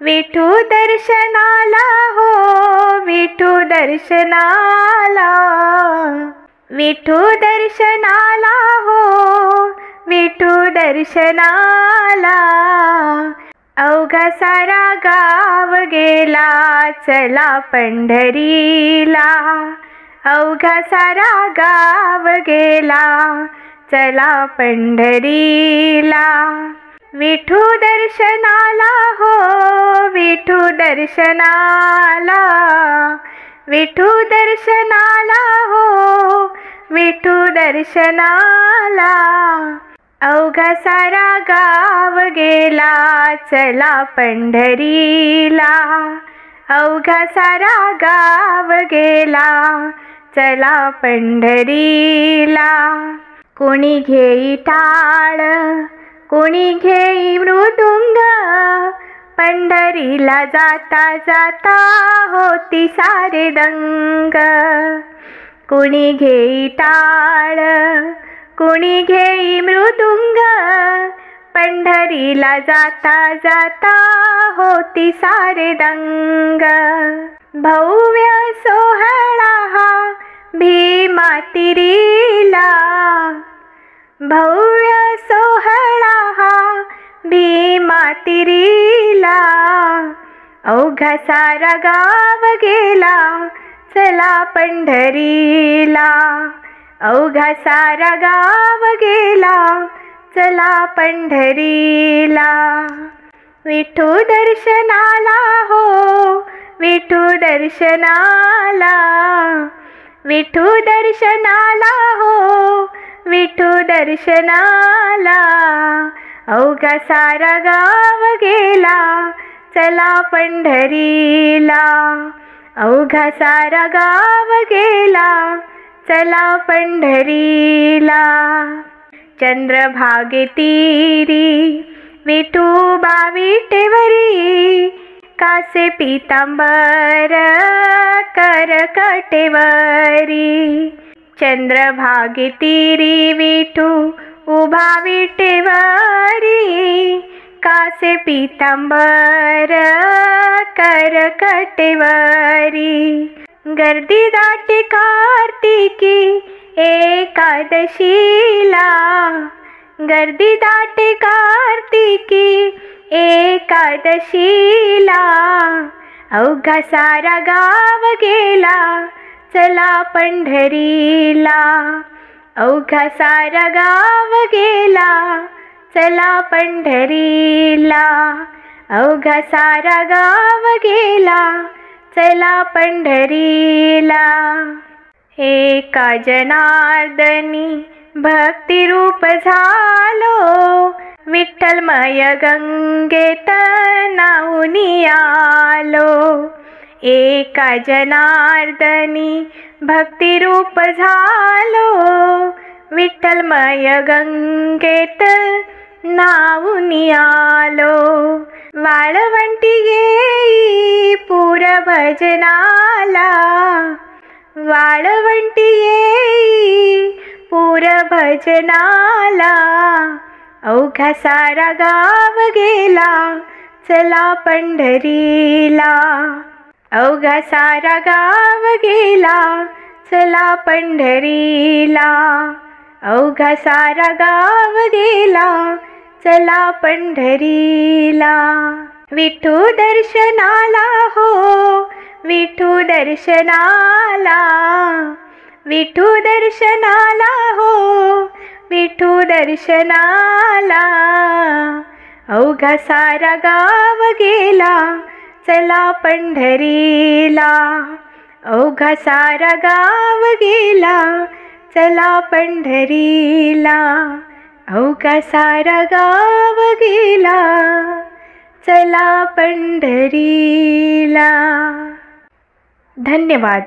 विठू दर्शनाला हो, विठू दर्शनाला, विठू दर्शनाला हो, विठू दर्शनाला. अवघा सारा गाव गेला चला पंढरीला, अवघा सारा गाव गेला चला पंढरीला. विठू दर्शनाला हो, विठू दर्शनाला, विठू दर्शनाला हो, विठू दर्शनाला. अवघा सारा गाव गेला चला पंढरीला, अवघा सारा गाव गेला चला पंढरीला. कोणी घेई टाळ, कोणी घेई मृदुंग, पंढरीला जाता जाता होती सारे दंग. कोणी घेई टाळ, कोणी घेई मृदुंग, पंढरीला जाता जाता होती सारे दंग. भव्य सोहळा हा भीमा तिरीला, भव्य सोहळा हा भीमा तिरीला. अवघा सारा गाव गेला चला पंढरीला, अवघा सारा गाव गेला चला पंढरीला. विठू दर्शनाला हो, विठू दर्शनाला, विठू दर्शनाला हो, विठू दर्शनाला. अवघा सारा गाव गेला चला पंढरीला, अवघा सारा गाव गेला चला पंढरीला. चंद्रभागे तीरी विठोबा विटेवरी, कासे पीतांबर करकटेवरी. चंद्रभागे तीरी विठू उभा विटेवरी, कासे पीतांबर करकटेवरी. गर्दी दाटे कार्तिकी एकादशीला, गर्दी दाटे कार्तिकी एकादशीला. अवघा सारा गाव गेला चला पंढरीला, अवघा सारा गाव गेला चला पंढरीला, अवघा सारा गाव गेला चला पंढरीला. एका जनार्दनी भक्तिरूप झालो, विठ्ठलमय गंगेत नाऊनी आलो. एका जनार्दनी भक्तिरूप झालो, विठ्ठलमय गंगेत नाऊनी आलो. वाळवंटी येई पूर भजनाला, वाळवंटी येई पूर भजनाला. अवघा सारा गाव गेला चला पंढरीला, अवघा सारा गाव गेला चला पंढरीला, अवघा सारा गाव गेला चला पंढरीला. विठू दर्शनाला हो, विठू दर्शनाला, विठू दर्शनाला हो, विठू दर्शनाला. अवघा सारा गाव गेला चला पंढरीला, अवघा सारा गाव गेला चला पंढरीला, अवघा सारा गाव गेला चला पंढरीला. धन्यवाद.